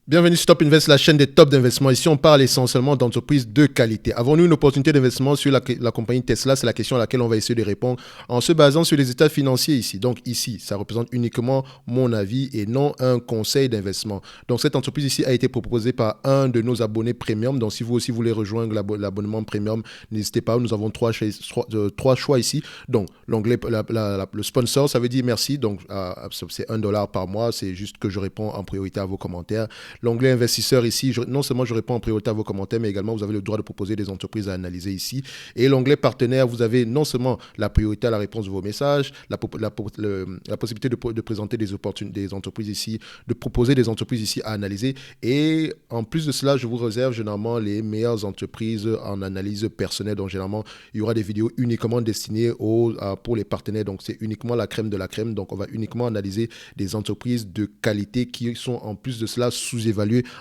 Bienvenue sur Top Invest, la chaîne des tops d'investissement. Ici, on parle essentiellement d'entreprises de qualité. Avons-nous une opportunité d'investissement sur la compagnie Tesla? C'est la question à laquelle on va essayer de répondre en se basant sur les états financiers ici. Donc ici, ça représente uniquement mon avis et non un conseil d'investissement. Donc cette entreprise ici a été proposée par un de nos abonnés premium. Donc si vous aussi voulez rejoindre l'abonnement premium, n'hésitez pas. Nous avons trois choix ici. Donc l'onglet, le sponsor, ça veut dire merci. Donc c'est $1 par mois. C'est juste que je réponds en priorité à vos commentaires. L'onglet investisseur ici, non seulement je réponds en priorité à vos commentaires, mais également vous avez le droit de proposer des entreprises à analyser ici. Et l'onglet partenaire, vous avez non seulement la priorité à la réponse de vos messages, la possibilité de présenter des entreprises ici, de proposer des entreprises ici à analyser. Et en plus de cela, je vous réserve généralement les meilleures entreprises en analyse personnelle. Donc généralement, il y aura des vidéos uniquement destinées pour les partenaires. Donc c'est uniquement la crème de la crème. Donc on va uniquement analyser des entreprises de qualité qui sont en plus de cela sous-évaluées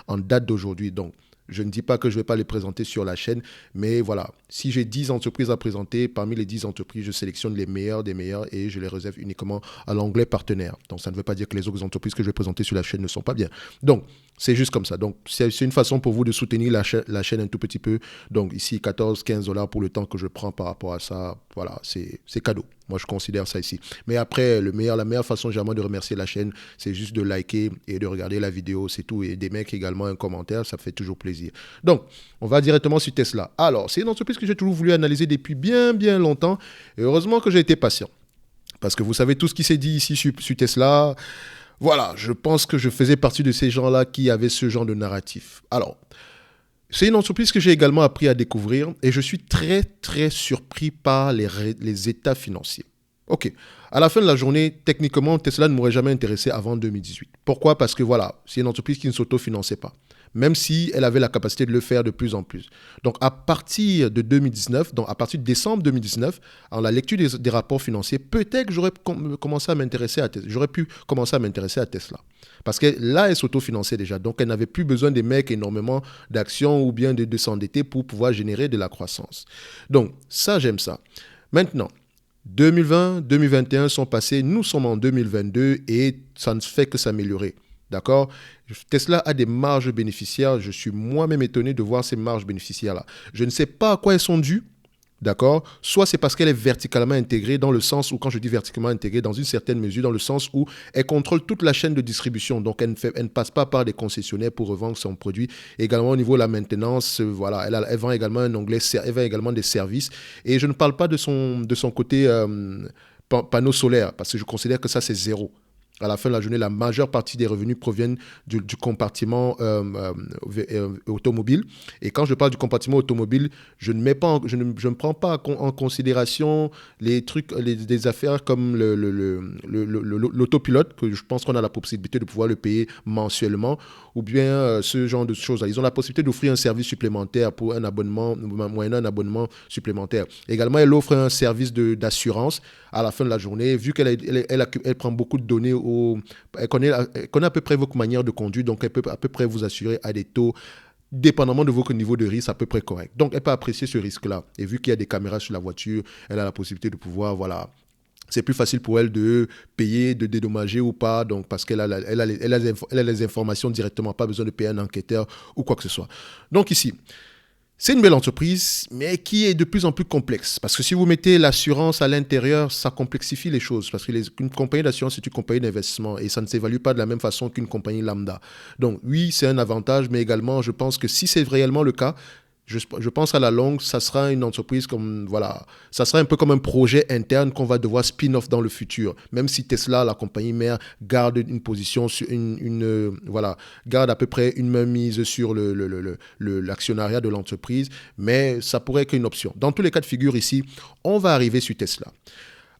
en date d'aujourd'hui. Donc, je ne dis pas que je ne vais pas les présenter sur la chaîne, mais voilà, si j'ai 10 entreprises à présenter, parmi les 10 entreprises, je sélectionne les meilleures des meilleures et je les réserve uniquement à l'onglet partenaire. Donc, ça ne veut pas dire que les autres entreprises que je vais présenter sur la chaîne ne sont pas bien. Donc, c'est juste comme ça. Donc, c'est une façon pour vous de soutenir la chaîne un tout petit peu. Donc, ici, $14-15 pour le temps que je prends par rapport à ça. Voilà, c'est cadeau. Moi, je considère ça ici. Mais après, la meilleure façon, généralement, de remercier la chaîne, c'est juste de liker et de regarder la vidéo, c'est tout. Et d'émettre également un commentaire, ça fait toujours plaisir. Donc, on va directement sur Tesla. Alors, c'est une entreprise que j'ai toujours voulu analyser depuis bien, bien longtemps. Et heureusement que j'ai été patient. Parce que vous savez tout ce qui s'est dit ici sur Tesla. Voilà, je pense que je faisais partie de ces gens-là qui avaient ce genre de narratif. Alors, c'est une entreprise que j'ai également appris à découvrir et je suis très, très surpris par les états financiers. Ok, à la fin de la journée, techniquement, Tesla ne m'aurait jamais intéressé avant 2018. Pourquoi? Parce que voilà, c'est une entreprise qui ne s'autofinançait pas, même si elle avait la capacité de le faire de plus en plus. Donc à partir de 2019, donc à partir de décembre 2019, en la lecture des rapports financiers, peut-être que j'aurais commencé à m'intéresser à Tesla. J'aurais pu commencer à m'intéresser à Tesla. Parce que là, elle s'autofinançait déjà. Donc, elle n'avait plus besoin d'émettre énormément d'actions ou bien de s'endetter pour pouvoir générer de la croissance. Donc, ça, j'aime ça. Maintenant, 2020, 2021 sont passés. Nous sommes en 2022 et ça ne fait que s'améliorer. D'accord? Tesla a des marges bénéficiaires. Je suis moi-même étonné de voir ces marges bénéficiaires-là. Je ne sais pas à quoi elles sont dues. D'accord? Soit c'est parce qu'elle est verticalement intégrée dans le sens où, quand je dis verticalement intégrée, dans une certaine mesure, dans le ssens où elle contrôle toute la chaîne de distribution. Donc, elle ne passe pas par des concessionnaires pour revendre son produit. Également, au niveau de la maintenance, voilà, elle vend également elle vend également des services. Et je ne parle pas de son côté panneau solaire, parce que je considère que ça, c'est zéro. À la fin de la journée, la majeure partie des revenus proviennent du compartiment automobile. Et quand je parle du compartiment automobile, je ne prends pas en considération les trucs, des affaires comme l'autopilote, que je pense qu'on a la possibilité de pouvoir le payer mensuellement, ou bien ce genre de choses. Ils ont la possibilité d'offrir un service supplémentaire pour un abonnement, moyennant un abonnement supplémentaire. Également, elle offre un service d'assurance à la fin de la journée, vu qu'elle prend beaucoup de données. Elle connaît à peu près votre manière de conduire, donc elle peut à peu près vous assurer à des taux, dépendamment de votre niveau de risque, à peu près correct. Donc, elle peut apprécier ce risque-là. Et vu qu'il y a des caméras sur la voiture, elle a la possibilité de pouvoir, voilà, c'est plus facile pour elle de payer, de dédommager ou pas, donc parce qu'elle a les informations directement, pas besoin de payer un enquêteur ou quoi que ce soit. Donc ici, c'est une belle entreprise, mais qui est de plus en plus complexe. Parce que si vous mettez l'assurance à l'intérieur, ça complexifie les choses. Parce qu'une compagnie d'assurance, c'est une compagnie d'investissement et ça ne s'évalue pas de la même façon qu'une compagnie lambda. Donc oui, c'est un avantage, mais également, je pense que si c'est réellement le cas, je pense à la longue, ça sera une entreprise comme, voilà, ça sera un peu comme un projet interne qu'on va devoir spin-off dans le futur. Même si Tesla, la compagnie mère, garde une position sur voilà, garde à peu près une main mise sur l'actionnariat de l'entreprise, mais ça pourrait être une option. Dans tous les cas de figure ici, on va arriver sur Tesla.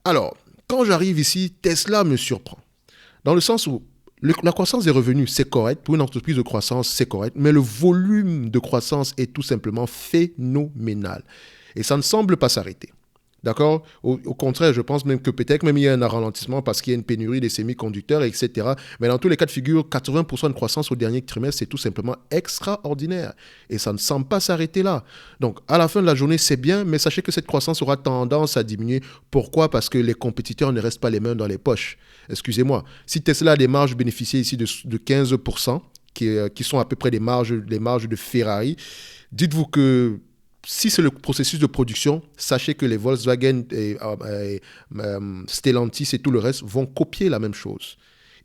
Alors, quand j'arrive ici, Tesla me surprend. Dans le sens où la croissance des revenus, c'est correct. Pour une entreprise de croissance, c'est correct. Mais le volume de croissance est tout simplement phénoménal. Et ça ne semble pas s'arrêter. D'accord? Au contraire, je pense même que peut-être même il y a un ralentissement parce qu'il y a une pénurie des semi-conducteurs, etc. Mais dans tous les cas de figure, 80% de croissance au dernier trimestre, c'est tout simplement extraordinaire. Et ça ne semble pas s'arrêter là. Donc, à la fin de la journée, c'est bien, mais sachez que cette croissance aura tendance à diminuer. Pourquoi? Parce que les compétiteurs ne restent pas les mains dans les poches. Excusez-moi. Si Tesla a des marges bénéficiées ici de 15%, qui sont à peu près les marges de Ferrari, dites-vous que si c'est le processus de production, sachez que les Volkswagen Stellantis et tout le reste vont copier la même chose.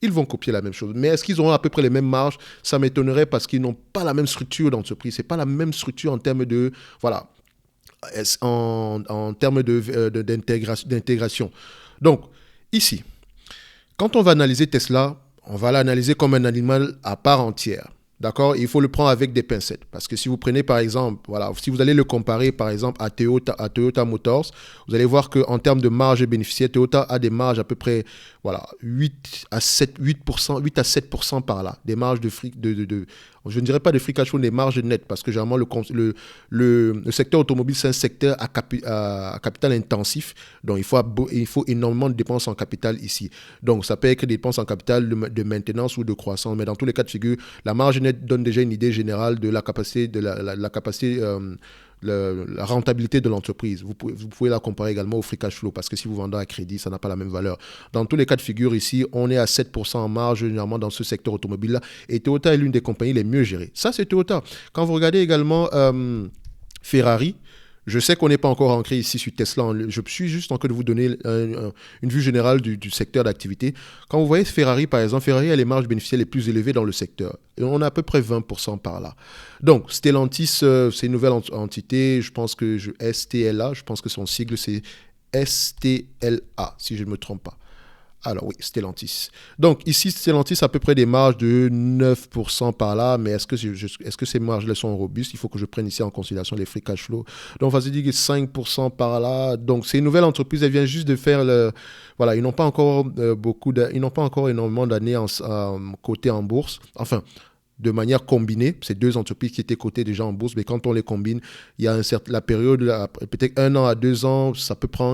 Ils vont copier la même chose. Mais est-ce qu'ils auront à peu près les mêmes marges? Ça m'étonnerait parce qu'ils n'ont pas la même structure d'entreprise. Ce n'est pas la même structure en termes de... Voilà, en termes d'intégration. Donc, ici, quand on va analyser Tesla, on va l'analyser comme un animal à part entière. D'accord? Il faut le prendre avec des pincettes. Parce que si vous prenez par exemple, voilà, si vous allez le comparer par exemple à Toyota Motors, vous allez voir qu'en termes de marge bénéficiaire, Toyota a des marges à peu près voilà, 8 à 7% par là. Des marges je ne dirais pas de free cash flow, des marges nettes. Parce que généralement, le secteur automobile, c'est un secteur à capital intensif. Donc, il faut énormément de dépenses en capital ici. Donc, ça peut être des dépenses en capital de maintenance ou de croissance. Mais dans tous les cas de figure, la marge nette donne déjà une idée générale de la capacité, la rentabilité de l'entreprise. Vous pouvez la comparer également au free cash flow parce que si vous vendez à crédit, ça n'a pas la même valeur. Dans tous les cas de figure ici, on est à 7% en marge généralement dans ce secteur automobile-là et Toyota est l'une des compagnies les mieux gérées. Ça, c'est Toyota. Quand vous regardez également Ferrari, je sais qu'on n'est pas encore ancré ici sur Tesla. Je suis juste en train de vous donner une vue générale du secteur d'activité. Quand vous voyez Ferrari, par exemple, Ferrari a les marges bénéficiaires les plus élevées dans le secteur. Et on a à peu près 20% par là. Donc, Stellantis, c'est une nouvelle entité. Je pense que STLA, je pense que son sigle, c'est STLA, si je ne me trompe pas. Alors oui, Stellantis. Donc ici, Stellantis a à peu près des marges de 9% par là, mais est-ce que ces marges-là sont robustes? Il faut que je prenne ici en considération les free cash flow. Donc, on va se dire que 5% par là. Donc, c'est une nouvelle entreprise, elle vient juste de faire Voilà, ils n'ont pas encore ils n'ont pas encore énormément d'années cotées en bourse. Enfin, de manière combinée, c'est deux entreprises qui étaient cotées déjà en bourse, mais quand on les combine, il y a la période, peut-être 1 an à 2 ans,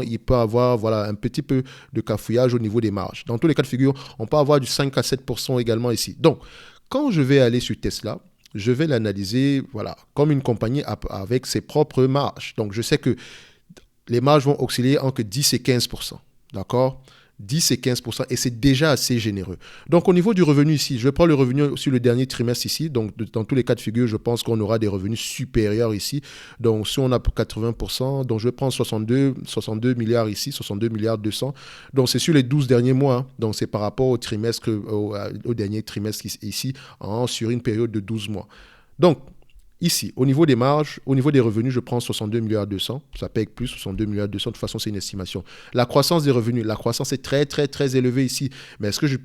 il peut avoir voilà, un petit peu de cafouillage au niveau des marges. Dans tous les cas de figure, on peut avoir du 5 à 7% également ici. Donc, quand je vais aller sur Tesla, je vais l'analyser voilà, comme une compagnie avec ses propres marges. Donc, je sais que les marges vont osciller entre 10 et 15%. D'accord ? 10 et 15%, et c'est déjà assez généreux. Donc, au niveau du revenu ici, je prends le revenu sur le dernier trimestre ici. Donc, dans tous les cas de figure, je pense qu'on aura des revenus supérieurs ici. Donc, si on a 80%, donc je prends 62 milliards ici, 62 milliards 200. Donc, c'est sur les 12 derniers mois. Hein. Donc, c'est par rapport au trimestre, au dernier trimestre ici, sur une période de 12 mois. Donc, ici, au niveau des marges, au niveau des revenus, je prends 62 milliards 200. Ça paye plus, 62 milliards 200. De toute façon, c'est une estimation. La croissance des revenus, la croissance est très, très, très élevée ici. Mais est-ce que je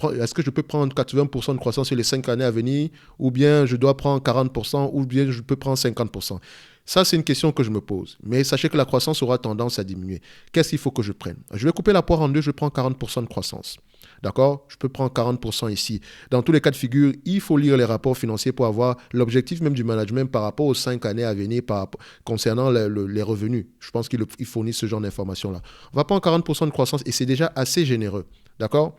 peux prendre 80% de croissance sur les 5 années à venir? Ou bien je dois prendre 40%? Ou bien je peux prendre 50%? Ça, c'est une question que je me pose. Mais sachez que la croissance aura tendance à diminuer. Qu'est-ce qu'il faut que je prenne? Je vais couper la poire en deux, je prends 40% de croissance. D'accord? Je peux prendre 40% ici. Dans tous les cas de figure, il faut lire les rapports financiers pour avoir l'objectif même du management par rapport aux 5 années à venir concernant les revenus. Je pense qu'il fournit ce genre d'informations-là. On va prendre 40% de croissance et c'est déjà assez généreux. D'accord?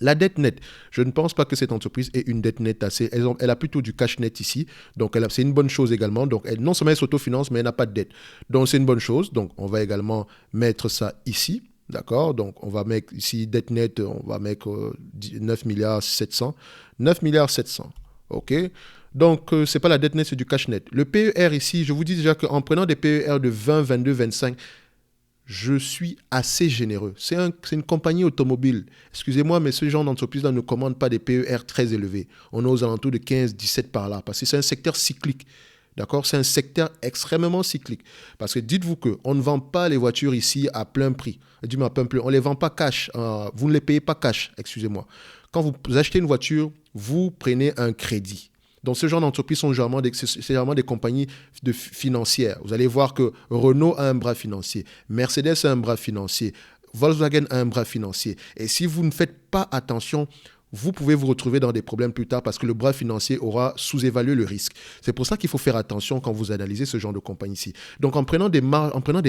La dette nette, je ne pense pas que cette entreprise ait une dette nette assez. Elle a plutôt du cash net ici. Donc, c'est une bonne chose également. Donc, non seulement elle s'autofinance, mais elle n'a pas de dette. Donc, c'est une bonne chose. Donc, on va également mettre ça ici. D'accord? Donc, on va mettre ici dette nette, on va mettre 9 milliards 700. 9 milliards 700. OK? Donc, ce n'est pas la dette nette, c'est du cash net. Le PER ici, je vous dis déjà qu'en prenant des PER de 20, 22, 25, je suis assez généreux. C'est une compagnie automobile. Excusez-moi, mais ce genre d'entreprise-là ne commande pas des PER très élevés. On est aux alentours de 15, 17 par là, parce que c'est un secteur cyclique. D'accord? C'est un secteur extrêmement cyclique. Parce que dites-vous qu'on ne vend pas les voitures ici à plein prix. Dis-moi à plein prix. On ne les vend pas cash. Vous ne les payez pas cash, excusez-moi. Quand vous achetez une voiture, vous prenez un crédit. Donc, ce genre d'entreprises sont généralement des compagnies financières. Vous allez voir que Renault a un bras financier, Mercedes a un bras financier, Volkswagen a un bras financier. Et si vous ne faites pas attention, vous pouvez vous retrouver dans des problèmes plus tard parce que le bras financier aura sous-évalué le risque. C'est pour ça qu'il faut faire attention quand vous analysez ce genre de compagnie ici. Donc, en prenant des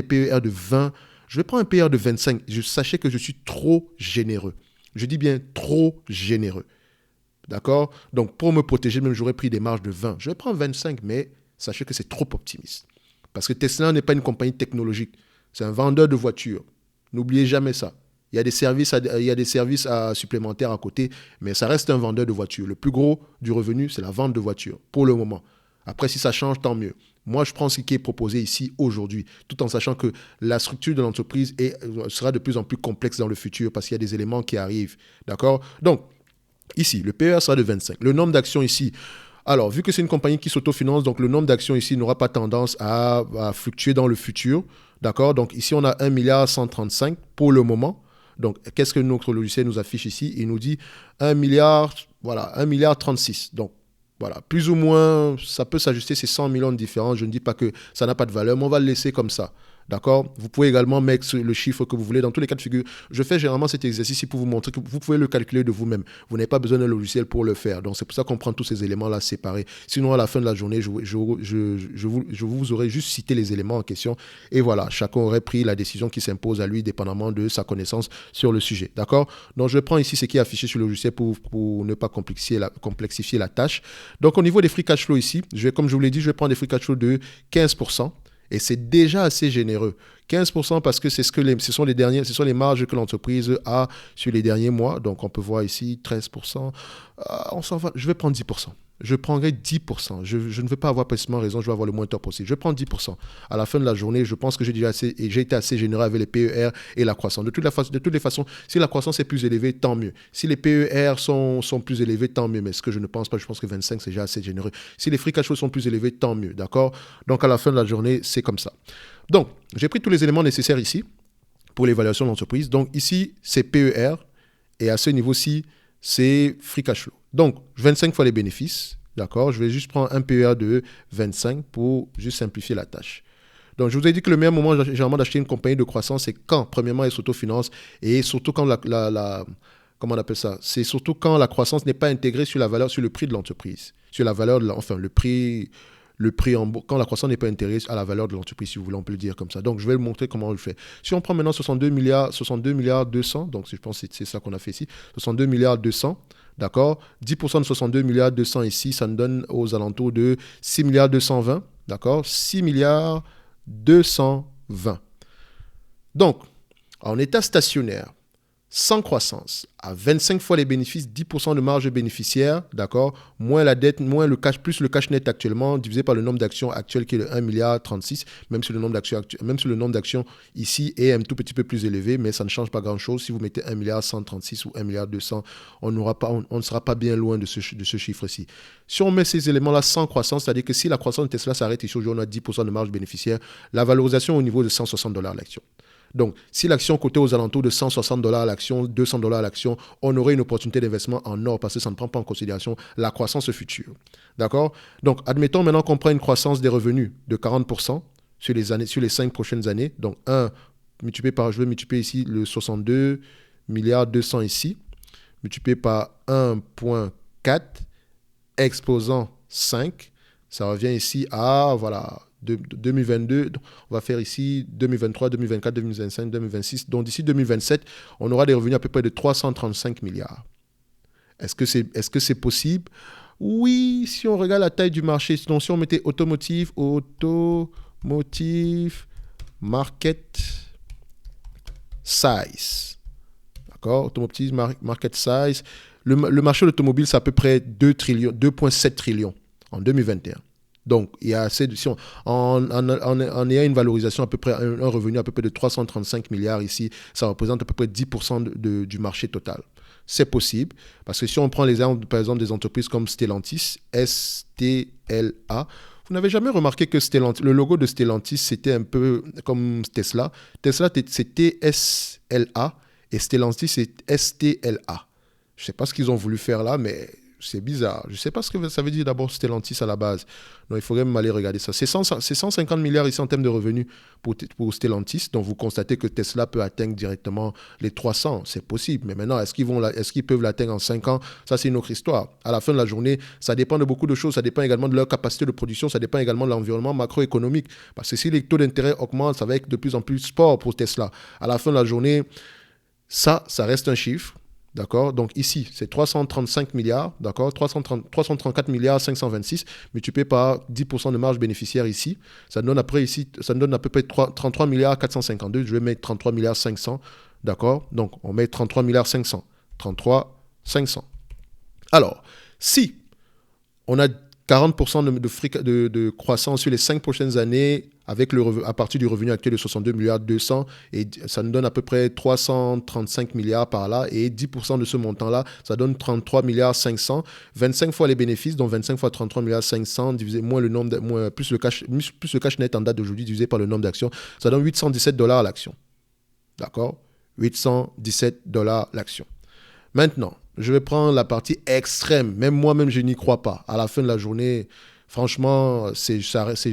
PER de 20, je vais prendre un PER de 25. Sachez que je suis trop généreux. Je dis bien trop généreux. D'accord? Donc, pour me protéger, même j'aurais pris des marges de 20. Je vais prendre 25, mais sachez que c'est trop optimiste. Parce que Tesla n'est pas une compagnie technologique. C'est un vendeur de voitures. N'oubliez jamais ça. Il y a des services, supplémentaires à côté, mais ça reste un vendeur de voitures. Le plus gros du revenu, c'est la vente de voitures, pour le moment. Après, si ça change, tant mieux. Moi, je prends ce qui est proposé ici aujourd'hui, tout en sachant que la structure de l'entreprise sera de plus en plus complexe dans le futur parce qu'il y a des éléments qui arrivent. D'accord? Donc, ici, le PER sera de 25. Le nombre d'actions ici, alors, vu que c'est une compagnie qui s'autofinance, donc le nombre d'actions ici n'aura pas tendance à fluctuer dans le futur. D'accord? Donc, ici, on a 1,135 milliard pour le moment. Donc, qu'est-ce que notre logiciel nous affiche ici? Il nous dit 1 milliard, voilà, 1,36 milliard. Donc, voilà, plus ou moins, ça peut s'ajuster, c'est 100 millions de différences. Je ne dis pas que ça n'a pas de valeur, mais on va le laisser comme ça. D'accord? Vous pouvez également mettre le chiffre que vous voulez dans tous les cas de figure. Je fais généralement cet exercice pour vous montrer que vous pouvez le calculer de vous-même. Vous n'avez pas besoin d'un logiciel pour le faire. Donc, c'est pour ça qu'on prend tous ces éléments-là séparés. Sinon, à la fin de la journée, je vous aurais juste cité les éléments en question. Et voilà, chacun aurait pris la décision qui s'impose à lui, dépendamment de sa connaissance sur le sujet. D'accord? Donc, je prends ici ce qui est affiché sur le logiciel pour ne pas complexifier la tâche. Donc, au niveau des free cash flow ici, comme je vous l'ai dit, je vais prendre des free cash flow de 15%. Et c'est déjà assez généreux. 15% parce que ce sont les marges que l'entreprise a sur les derniers mois. Donc, on peut voir ici 13%. On s'en va. Je vais prendre 10%. Je prendrai 10%. Je ne veux pas avoir précisément raison, je vais avoir le moins tort possible. Je prends 10%. À la fin de la journée, je pense que j'ai été assez généreux avec les PER et la croissance. De toutes les façons, si la croissance est plus élevée, tant mieux. Si les PER sont plus élevés, tant mieux. Mais ce que je ne pense pas, je pense que 25, c'est déjà assez généreux. Si les free cash flow sont plus élevés, tant mieux. D'accord? Donc, à la fin de la journée, c'est comme ça. Donc, j'ai pris tous les éléments nécessaires ici pour l'évaluation de l'entreprise. Donc, ici, c'est PER. Et à ce niveau-ci, c'est free cash flow. Donc, 25 fois les bénéfices, d'accord? Je vais juste prendre un PER de 25 pour juste simplifier la tâche. Donc, je vous ai dit que le meilleur moment généralement d'acheter une compagnie de croissance, c'est quand, premièrement, elle s'autofinance et surtout quand comment on appelle ça? C'est surtout quand la croissance n'est pas intégrée sur le prix de l'entreprise, sur la valeur, quand la croissance n'est pas intégrée à la valeur de l'entreprise, si vous voulez, on peut le dire comme ça. Donc, je vais vous montrer comment on le fait. Si on prend maintenant 62 milliards 200, donc je pense que c'est ça qu'on a fait ici, 62 milliards 200, d'accord? 10% de 62 milliards 200 ici, ça nous donne aux alentours de 6 milliards 220, d'accord? 6 milliards 220. Donc, en état stationnaire, sans croissance, à 25 fois les bénéfices, 10% de marge bénéficiaire, d'accord, moins la dette, moins le cash, plus le cash net actuellement, divisé par le nombre d'actions actuelles qui est de 1 milliard 36, même si le nombre d'actions ici est un tout petit peu plus élevé, mais ça ne change pas grand-chose. Si vous mettez 1 milliard 136 ou 1 milliard 200, on ne sera pas bien loin de ce chiffre-ci. Si on met ces éléments-là sans croissance, c'est-à-dire que si la croissance de Tesla s'arrête ici aujourd'hui, on a 10% de marge bénéficiaire, la valorisation au niveau de $160 l'action. Donc, si l'action cotait aux alentours de $160 l'action, $200 l'action, on aurait une opportunité d'investissement en or parce que ça ne prend pas en considération la croissance future. D'accord? Donc, admettons maintenant qu'on prend une croissance des revenus de 40% sur les 5 prochaines années. Donc, je vais multiplier ici le 62 milliards 200 ici, multiplié par 1,4 exposant 5. Ça revient ici à, voilà, 2022, on va faire ici 2023, 2024, 2025, 2026. Donc d'ici 2027, on aura des revenus à peu près de 335 milliards. Est-ce que c'est possible? Oui, si on regarde la taille du marché. Donc si on mettait automotive market size. D'accord? Automotive market size. Le marché de l'automobile, c'est à peu près 2,7 trillions en 2021. Donc, il y a assez de... En ayant une valorisation à peu près, un revenu à peu près de 335 milliards ici, ça représente à peu près 10% du marché total. C'est possible, parce que si on prend l'exemple, par exemple, des entreprises comme Stellantis, S-T-L-A, vous n'avez jamais remarqué que le logo de Stellantis, c'était un peu comme Tesla. Tesla, c'est T-S-L-A, et Stellantis, c'est S-T-L-A. Je ne sais pas ce qu'ils ont voulu faire là, mais... c'est bizarre. Je ne sais pas ce que ça veut dire d'abord Stellantis à la base. Donc, il faudrait même aller regarder ça. C'est 150 milliards ici en termes de revenus pour Stellantis. Donc, vous constatez que Tesla peut atteindre directement les 300. C'est possible. Mais maintenant, est-ce qu'ils peuvent l'atteindre en 5 ans? Ça, c'est une autre histoire. À la fin de la journée, ça dépend de beaucoup de choses. Ça dépend également de leur capacité de production. Ça dépend également de l'environnement macroéconomique. Parce que si les taux d'intérêt augmentent, ça va être de plus en plus sport pour Tesla. À la fin de la journée, ça reste un chiffre. D'accord? Donc ici, c'est 335 milliards, d'accord? 334 milliards 526 multiplié par 10% de marge bénéficiaire ici. Ça donne à peu près 33 milliards 452. Je vais mettre 33 milliards 500. D'accord? Donc, on met 33 milliards 500. 33 500. Alors, si on a 40% de croissance sur les 5 prochaines années avec à partir du revenu actuel de 62 milliards 200 et ça nous donne à peu près 335 milliards par là et 10% de ce montant-là, ça donne 33 milliards 500, 25 fois les bénéfices, donc 25 fois 33 milliards 500 divisé moins le nombre plus le cash net en date d'aujourd'hui divisé par le nombre d'actions, ça donne 817 dollars l'action. D'accord? 817 dollars l'action. Maintenant, je vais prendre la partie extrême. Même moi-même, je n'y crois pas. À la fin de la journée, franchement, c'est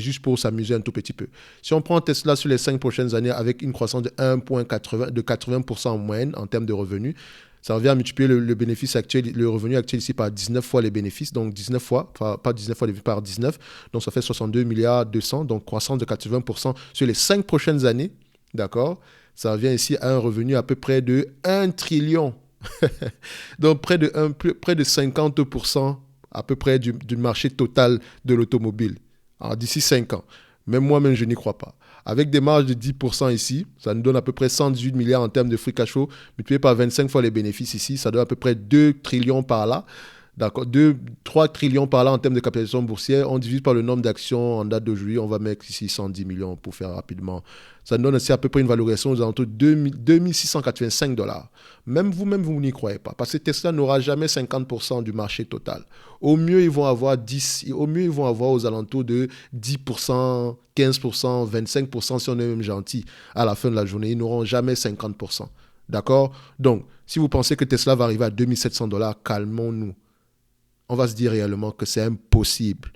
juste pour s'amuser un tout petit peu. Si on prend Tesla sur les 5 prochaines années avec une croissance de 80% en moyenne en termes de revenus, ça revient à multiplier le bénéfice actuel, le revenu actuel ici par 19 fois les bénéfices, donc 19 fois, pas 19 fois par 19, donc ça fait 62 milliards 200, donc croissance de 80% sur les 5 prochaines années, d'accord? Ça revient ici à un revenu à peu près de 1 trillion. Donc près de 50% à peu près du marché total de l'automobile d'ici 5 ans. Même moi-même, je n'y crois pas. Avec des marges de 10% ici, ça nous donne à peu près 118 milliards en termes de free cash flow, multiplié par 25 fois les bénéfices ici, ça donne à peu près 2 trillions par là. D'accord, 3 trillions par là en termes de capitalisation boursière. On divise par le nombre d'actions en date d'aujourd'hui. On va mettre ici 110 millions pour faire rapidement. Ça nous donne aussi à peu près une valorisation aux alentours de 2685 dollars. Même vous n'y croyez pas. Parce que Tesla n'aura jamais 50% du marché total. Au mieux, ils vont avoir 10, au mieux, ils vont avoir aux alentours de 10%, 15%, 25% si on est même gentil. À la fin de la journée, ils n'auront jamais 50%. D'accord? Donc, si vous pensez que Tesla va arriver à 2700 dollars, calmons-nous. On va se dire réellement que c'est impossible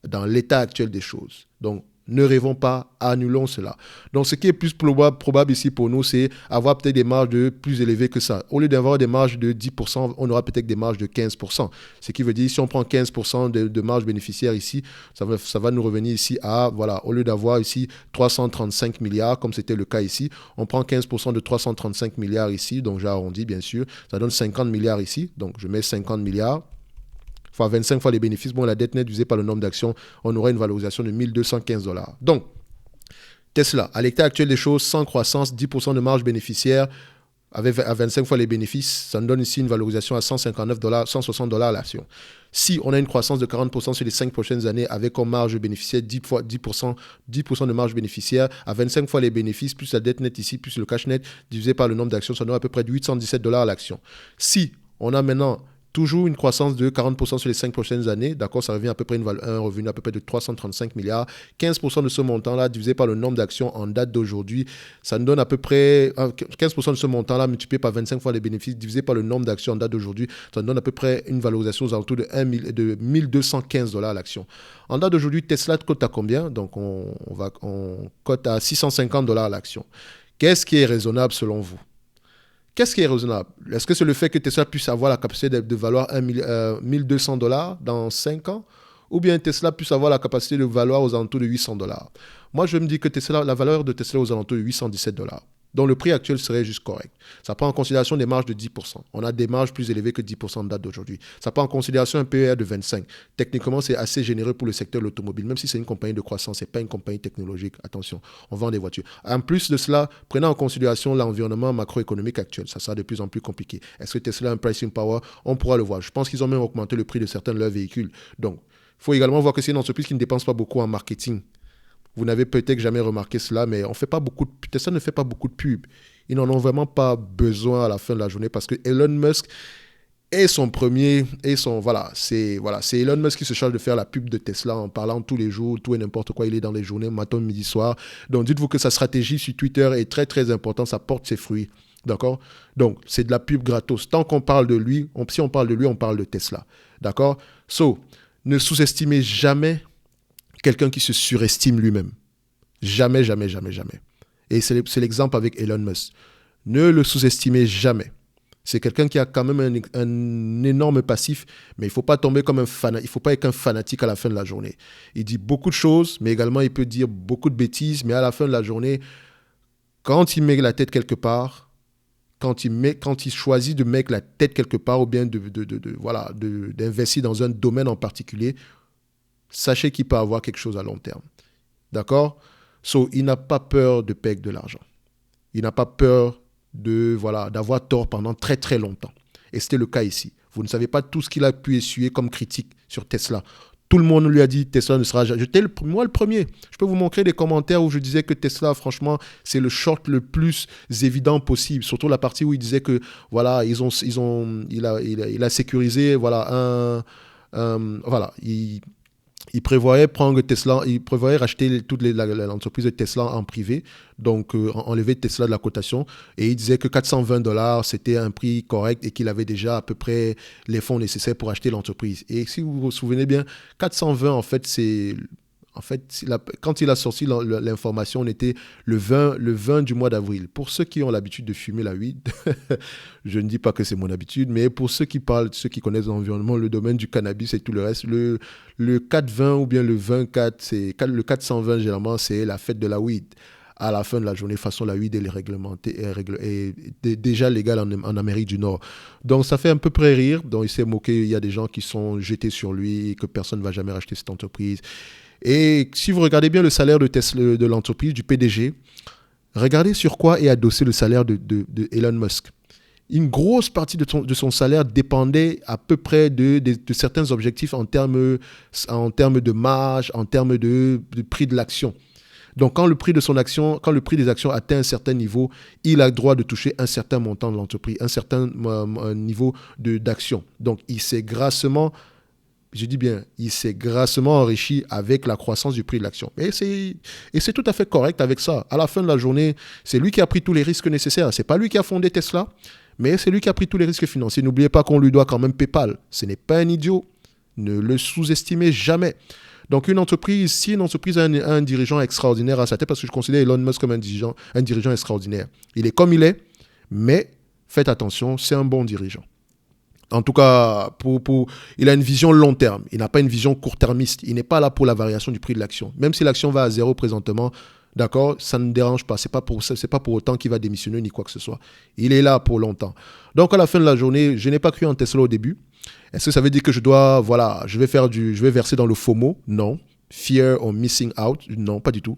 dans l'état actuel des choses. Donc, ne rêvons pas, annulons cela. Donc, ce qui est plus probable ici pour nous, c'est avoir peut-être des marges plus élevées que ça. Au lieu d'avoir des marges de 10%, on aura peut-être des marges de 15%. Ce qui veut dire, si on prend 15% de marge bénéficiaire ici, ça va nous revenir ici à, voilà, au lieu d'avoir ici 335 milliards, comme c'était le cas ici, on prend 15% de 335 milliards ici, donc j'arrondis bien sûr, ça donne 50 milliards ici, donc je mets 50 milliards. Fois 25 fois les bénéfices, bon, la dette nette divisée par le nombre d'actions, on aura une valorisation de 1215 dollars. Donc, Tesla, à l'état actuel des choses, sans croissance, 10% de marge bénéficiaire, avec à 25 fois les bénéfices, ça nous donne ici une valorisation à 159 dollars, 160 dollars l'action. Si on a une croissance de 40% sur les 5 prochaines années avec comme marge bénéficiaire 10% de marge bénéficiaire, à 25 fois les bénéfices, plus la dette nette ici, plus le cash net, divisé par le nombre d'actions, ça donne à peu près de 817 dollars l'action. Si on a maintenant toujours une croissance de 40% sur les 5 prochaines années. D'accord, ça revient à peu près un revenu à peu près de 335 milliards. 15% de ce montant-là divisé par le nombre d'actions en date d'aujourd'hui, ça nous donne à peu près 15% de ce montant-là multiplié par 25 fois les bénéfices divisé par le nombre d'actions en date d'aujourd'hui, ça nous donne à peu près une valorisation aux alentours de 1215 dollars l'action. En date d'aujourd'hui, Tesla cote à combien? Donc, on cote à 650 dollars l'action. Qu'est-ce qui est raisonnable selon vous? Qu'est-ce qui est raisonnable? Est-ce que c'est le fait que Tesla puisse avoir la capacité de valoir 1200 dollars dans 5 ans? Ou bien Tesla puisse avoir la capacité de valoir aux alentours de 800 dollars? Moi, je me dis que la valeur de Tesla est aux alentours de 817 dollars. Donc, le prix actuel serait juste correct. Ça prend en considération des marges de 10%. On a des marges plus élevées que 10% en date d'aujourd'hui. Ça prend en considération un PER de 25. Techniquement, c'est assez généreux pour le secteur de l'automobile. Même si c'est une compagnie de croissance, ce n'est pas une compagnie technologique. Attention, on vend des voitures. En plus de cela, prenant en considération l'environnement macroéconomique actuel, ça sera de plus en plus compliqué. Est-ce que Tesla a un pricing power? On pourra le voir. Je pense qu'ils ont même augmenté le prix de certains de leurs véhicules. Donc, il faut également voir que c'est une entreprise qui ne dépense pas beaucoup en marketing. Vous n'avez peut-être jamais remarqué cela, mais Tesla ne fait pas beaucoup de pubs. Ils n'en ont vraiment pas besoin à la fin de la journée parce que Elon Musk est son premier, c'est Elon Musk qui se charge de faire la pub de Tesla en parlant tous les jours, tout et n'importe quoi. Il est dans les journées, matin, midi, soir. Donc dites-vous que sa stratégie sur Twitter est très très importante, ça porte ses fruits. D'accord? Donc c'est de la pub gratos. Tant qu'on parle de lui, si on parle de lui, on parle de Tesla. D'accord? Ne sous-estimez jamais quelqu'un qui se surestime lui-même. Jamais, jamais, jamais, jamais. Et c'est l'exemple avec Elon Musk. Ne le sous-estimez jamais. C'est quelqu'un qui a quand même un énorme passif, mais il ne faut pas tomber comme un fanatique. Il ne faut pas être un fanatique à la fin de la journée. Il dit beaucoup de choses, mais également il peut dire beaucoup de bêtises, mais à la fin de la journée, quand il met la tête quelque part, quand il choisit de mettre la tête quelque part ou bien d'investir dans un domaine en particulier, sachez qu'il peut avoir quelque chose à long terme. D'accord? Il n'a pas peur de perdre de l'argent. Il n'a pas peur d'avoir tort pendant très très longtemps. Et c'était le cas ici. Vous ne savez pas tout ce qu'il a pu essuyer comme critique sur Tesla. Tout le monde lui a dit Tesla ne sera jamais. J'étais moi le premier. Je peux vous montrer des commentaires où je disais que Tesla, franchement, c'est le short le plus évident possible. Surtout la partie où il disait que voilà, il a sécurisé il prévoyait prendre Tesla, il prévoyait racheter l'entreprise de Tesla en privé, donc enlever Tesla de la cotation. Et il disait que $420, c'était un prix correct et qu'il avait déjà à peu près les fonds nécessaires pour acheter l'entreprise. Et si vous vous souvenez bien, 420, en fait, quand il a sorti l'information, on était le 20 du mois d'avril. Pour ceux qui ont l'habitude de fumer la weed, je ne dis pas que c'est mon habitude, mais pour ceux qui connaissent l'environnement, le domaine du cannabis et tout le reste, le 420 ou bien le 24, le 420 généralement, c'est la fête de la weed. À la fin de la journée, de toute façon, la weed est réglementée, est déjà légale en Amérique du Nord. Donc, ça fait un peu près rire. Donc, il s'est moqué. Il y a des gens qui sont jetés sur lui, que personne ne va jamais racheter cette entreprise. Et si vous regardez bien le salaire de Tesla, de l'entreprise, du PDG, regardez sur quoi est adossé le salaire de Elon Musk. Une grosse partie de son salaire dépendait à peu près de certains objectifs en termes de marge, en termes de prix de l'action. Donc, quand le prix des actions atteint un certain niveau, il a le droit de toucher un certain montant de l'entreprise, un certain niveau d'action. Donc, il s'est grassement enrichi avec la croissance du prix de l'action. Et c'est tout à fait correct avec ça. À la fin de la journée, c'est lui qui a pris tous les risques nécessaires. Ce n'est pas lui qui a fondé Tesla, mais c'est lui qui a pris tous les risques financiers. N'oubliez pas qu'on lui doit quand même PayPal. Ce n'est pas un idiot. Ne le sous-estimez jamais. Donc, si une entreprise a un dirigeant extraordinaire à sa tête, parce que je considère Elon Musk comme un dirigeant extraordinaire. Il est comme il est, mais faites attention, c'est un bon dirigeant. En tout cas, il a une vision long terme. Il n'a pas une vision court-termiste. Il n'est pas là pour la variation du prix de l'action. Même si l'action va à zéro présentement, d'accord, ça ne dérange pas. C'est pas pour autant qu'il va démissionner ni quoi que ce soit. Il est là pour longtemps. Donc, à la fin de la journée, je n'ai pas cru en Tesla au début. Est-ce que ça veut dire que je vais verser dans le FOMO? Non. Fear or missing out? Non, pas du tout.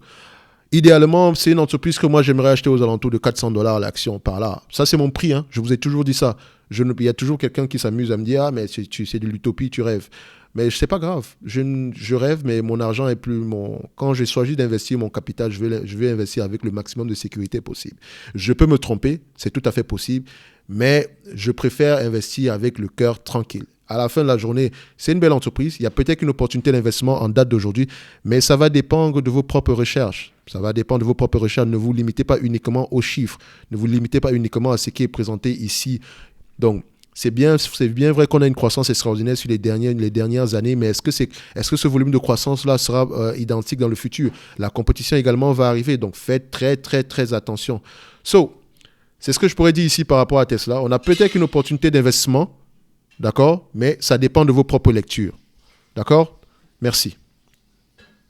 Idéalement, c'est une entreprise que moi, j'aimerais acheter aux alentours de $400 l'action par là. Ça, c'est mon prix. Je vous ai toujours dit ça. Il y a toujours quelqu'un qui s'amuse à me dire « Ah, mais c'est de l'utopie, tu rêves. » Mais c'est pas grave. Je rêve, mais mon argent est plus... Quand j'ai choisi d'investir mon capital, je vais investir avec le maximum de sécurité possible. Je peux me tromper, c'est tout à fait possible, mais je préfère investir avec le cœur tranquille. À la fin de la journée, c'est une belle entreprise. Il y a peut-être une opportunité d'investissement en date d'aujourd'hui, mais ça va dépendre de vos propres recherches. Ça va dépendre de vos propres recherches. Ne vous limitez pas uniquement aux chiffres. Ne vous limitez pas uniquement à ce qui est présenté ici. Donc, c'est bien vrai qu'on a une croissance extraordinaire sur les dernières années, mais est-ce que ce volume de croissance-là sera identique dans le futur? La compétition également va arriver, donc faites très, très, très attention. C'est ce que je pourrais dire ici par rapport à Tesla. On a peut-être une opportunité d'investissement, d'accord? Mais ça dépend de vos propres lectures. D'accord? Merci.